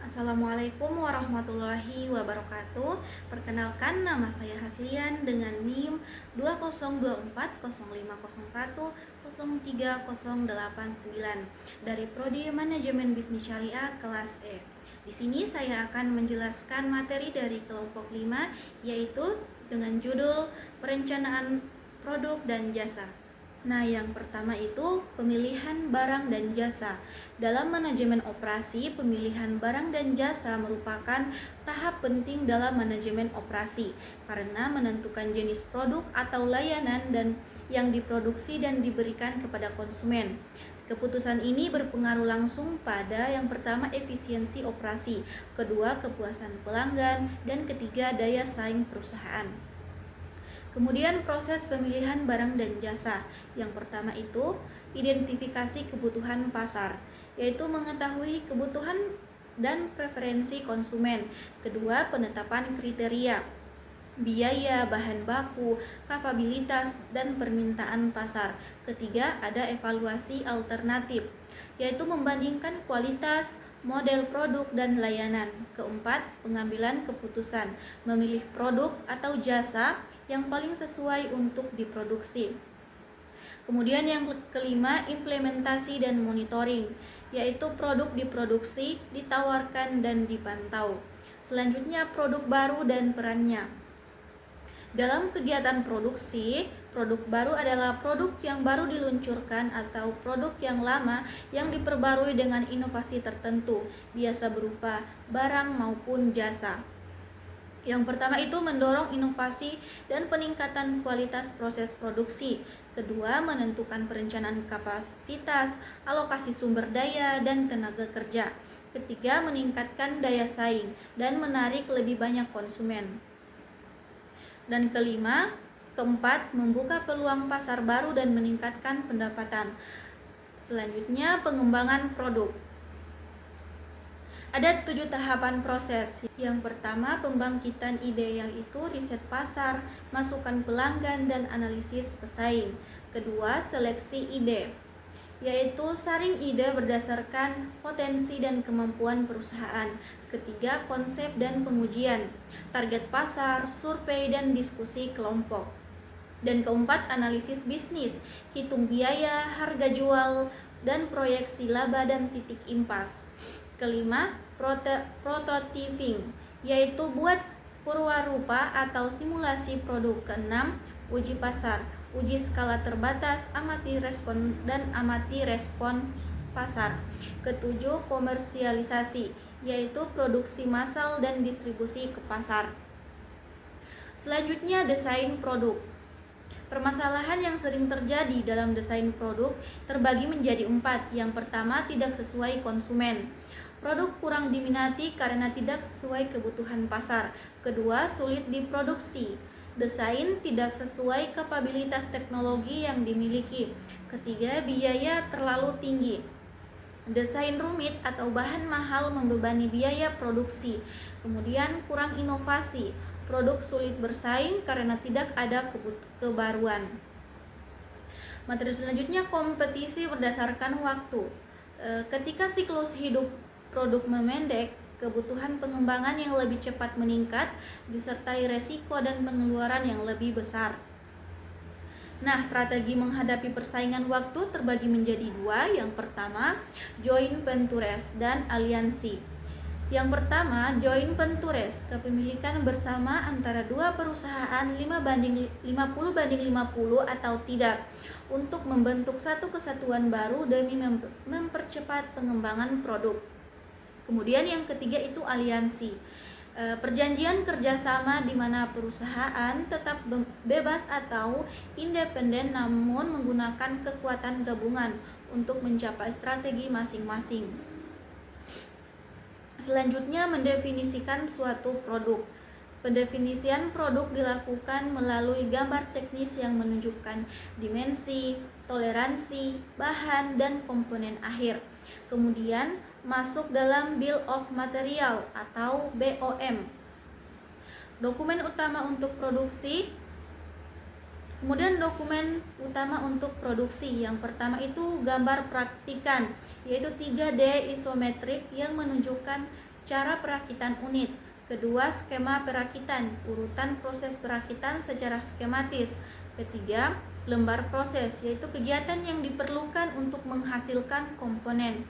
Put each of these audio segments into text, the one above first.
Assalamualaikum warahmatullahi wabarakatuh. Perkenalkan, nama saya Haslian dengan NIM 20240501038089 dari Prodi Manajemen Bisnis Syariah kelas E. Di sini saya akan menjelaskan materi dari kelompok 5, yaitu dengan judul Perencanaan Produk dan Jasa. Nah, yang pertama itu pemilihan barang dan jasa. Dalam manajemen operasi, pemilihan barang dan jasa merupakan tahap penting dalam manajemen operasi karena menentukan jenis produk atau layanan dan yang diproduksi dan diberikan kepada konsumen. Keputusan ini berpengaruh langsung pada yang pertama efisiensi operasi, kedua kepuasan pelanggan, dan ketiga daya saing perusahaan. Kemudian proses pemilihan barang dan jasa. Yang pertama itu identifikasi kebutuhan pasar, yaitu mengetahui kebutuhan dan preferensi konsumen. Kedua, penetapan kriteria, biaya, bahan baku, kapabilitas, dan permintaan pasar. Ketiga, ada evaluasi alternatif, yaitu membandingkan kualitas, model produk, dan layanan. Keempat, pengambilan keputusan, memilih produk atau jasa yang paling sesuai untuk diproduksi. Kemudian yang kelima, implementasi dan monitoring, yaitu produk diproduksi, ditawarkan, dan dipantau. Selanjutnya, produk baru dan perannya. Dalam kegiatan produksi, produk baru adalah produk yang baru diluncurkan atau produk yang lama yang diperbarui dengan inovasi tertentu, biasa berupa barang maupun jasa. Yang pertama itu mendorong inovasi dan peningkatan kualitas proses produksi. Kedua, menentukan perencanaan kapasitas, alokasi sumber daya, dan tenaga kerja. Ketiga, meningkatkan daya saing dan menarik lebih banyak konsumen. Dan keempat, membuka peluang pasar baru dan meningkatkan pendapatan. Selanjutnya, pengembangan produk. Ada 7 tahapan proses. Yang pertama, pembangkitan ide, yaitu riset pasar, masukan pelanggan, dan analisis pesaing. Kedua, seleksi ide, yaitu saring ide berdasarkan potensi dan kemampuan perusahaan. Ketiga, konsep dan pengujian, target pasar, survei, dan diskusi kelompok. Dan keempat, analisis bisnis, hitung biaya, harga jual, dan proyeksi laba dan titik impas. Kelima, prototyping, yaitu buat purwarupa atau simulasi produk. Keenam, uji pasar, uji skala terbatas, amati respon pasar. Ketujuh, komersialisasi, yaitu produksi massal dan distribusi ke pasar. Selanjutnya, desain produk. Permasalahan yang sering terjadi dalam desain produk terbagi menjadi 4. Yang pertama, tidak sesuai konsumen. Produk kurang diminati karena tidak sesuai kebutuhan pasar. Kedua, sulit diproduksi. Desain tidak sesuai kapabilitas teknologi yang dimiliki. Ketiga, biaya terlalu tinggi. Desain rumit atau bahan mahal membebani biaya produksi. Kemudian, kurang inovasi. Produk sulit bersaing karena tidak ada kebaruan. Materi selanjutnya, kompetisi berdasarkan waktu. Ketika siklus hidup produk memendek, kebutuhan pengembangan yang lebih cepat meningkat, disertai resiko dan pengeluaran yang lebih besar. Nah, strategi menghadapi persaingan waktu terbagi menjadi 2. Yang pertama, joint ventures dan aliansi. Yang pertama, joint ventures, kepemilikan bersama antara dua perusahaan 50/50 atau tidak, untuk membentuk satu kesatuan baru demi mempercepat pengembangan produk. Kemudian yang ketiga itu aliansi, perjanjian kerjasama di mana perusahaan tetap bebas atau independen namun menggunakan kekuatan gabungan untuk mencapai strategi masing-masing. Selanjutnya, mendefinisikan suatu produk. Pendefinisian produk dilakukan melalui gambar teknis yang menunjukkan dimensi, toleransi, bahan, dan komponen akhir. Kemudian masuk dalam Bill of Material atau BOM, dokumen utama untuk produksi. Kemudian dokumen utama untuk produksi, yang pertama itu gambar praktikan, yaitu 3D isometrik yang menunjukkan cara perakitan unit. Kedua, skema perakitan, urutan proses perakitan secara skematis. Ketiga, lembar proses, yaitu kegiatan yang diperlukan untuk menghasilkan komponen.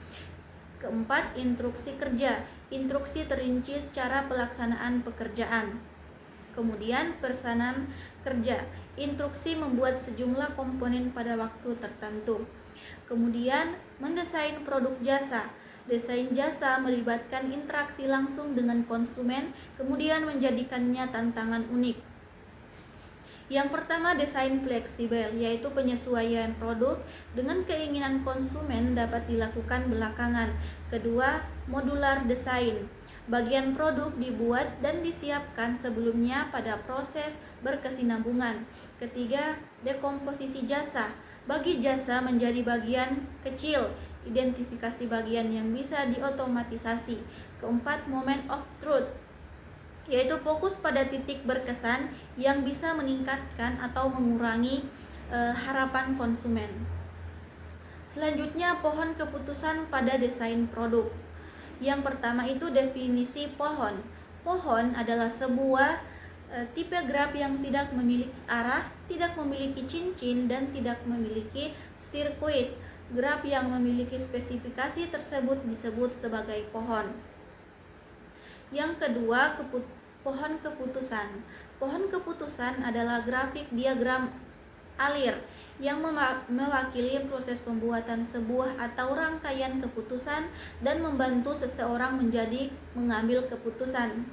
Keempat, instruksi kerja, instruksi terinci cara pelaksanaan pekerjaan. Kemudian, pesanan kerja, instruksi membuat sejumlah komponen pada waktu tertentu. Kemudian, mendesain produk jasa. Desain jasa melibatkan interaksi langsung dengan konsumen, kemudian menjadikannya tantangan unik. Yang pertama, desain fleksibel, yaitu penyesuaian produk dengan keinginan konsumen dapat dilakukan belakangan. Kedua, modular desain. Bagian produk dibuat dan disiapkan sebelumnya pada proses berkesinambungan. Ketiga, dekomposisi jasa. Bagi jasa menjadi bagian kecil, identifikasi bagian yang bisa diotomatisasi. Keempat, moment of truth, yaitu fokus pada titik berkesan yang bisa meningkatkan atau mengurangi harapan konsumen. Selanjutnya, pohon keputusan pada desain produk. Yang pertama itu definisi pohon. Pohon adalah sebuah tipe graf yang tidak memiliki arah, tidak memiliki cincin, dan tidak memiliki sirkuit. Graf yang memiliki spesifikasi tersebut disebut sebagai pohon. Yang kedua, pohon keputusan. Pohon keputusan adalah grafik diagram alir yang mewakili proses pembuatan sebuah atau rangkaian keputusan dan membantu seseorang mengambil keputusan.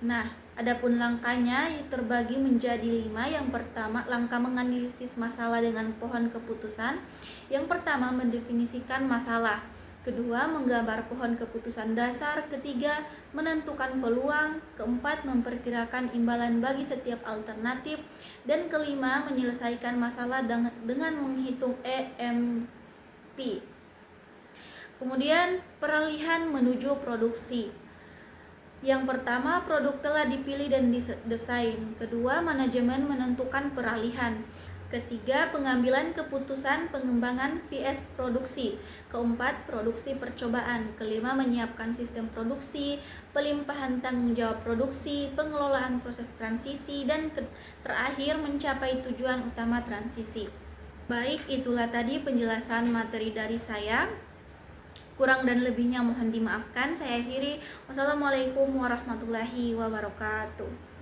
Nah, adapun langkahnya terbagi menjadi 5. Yang pertama, langkah menganalisis masalah dengan pohon keputusan. Yang pertama, mendefinisikan masalah. Kedua, menggambar pohon keputusan dasar. Ketiga, menentukan peluang. Keempat, memperkirakan imbalan bagi setiap alternatif. Dan kelima, menyelesaikan masalah dengan menghitung EMP. Kemudian, peralihan menuju produksi. Yang pertama, produk telah dipilih dan didesain. Kedua, manajemen menentukan peralihan. Ketiga, pengambilan keputusan pengembangan vs produksi. Keempat, produksi percobaan. Kelima, menyiapkan sistem produksi, pelimpahan tanggung jawab produksi, pengelolaan proses transisi, dan terakhir mencapai tujuan utama transisi. Baik, itulah tadi penjelasan materi dari saya. Kurang dan lebihnya mohon dimaafkan. Saya akhiri. Wassalamualaikum warahmatullahi wabarakatuh.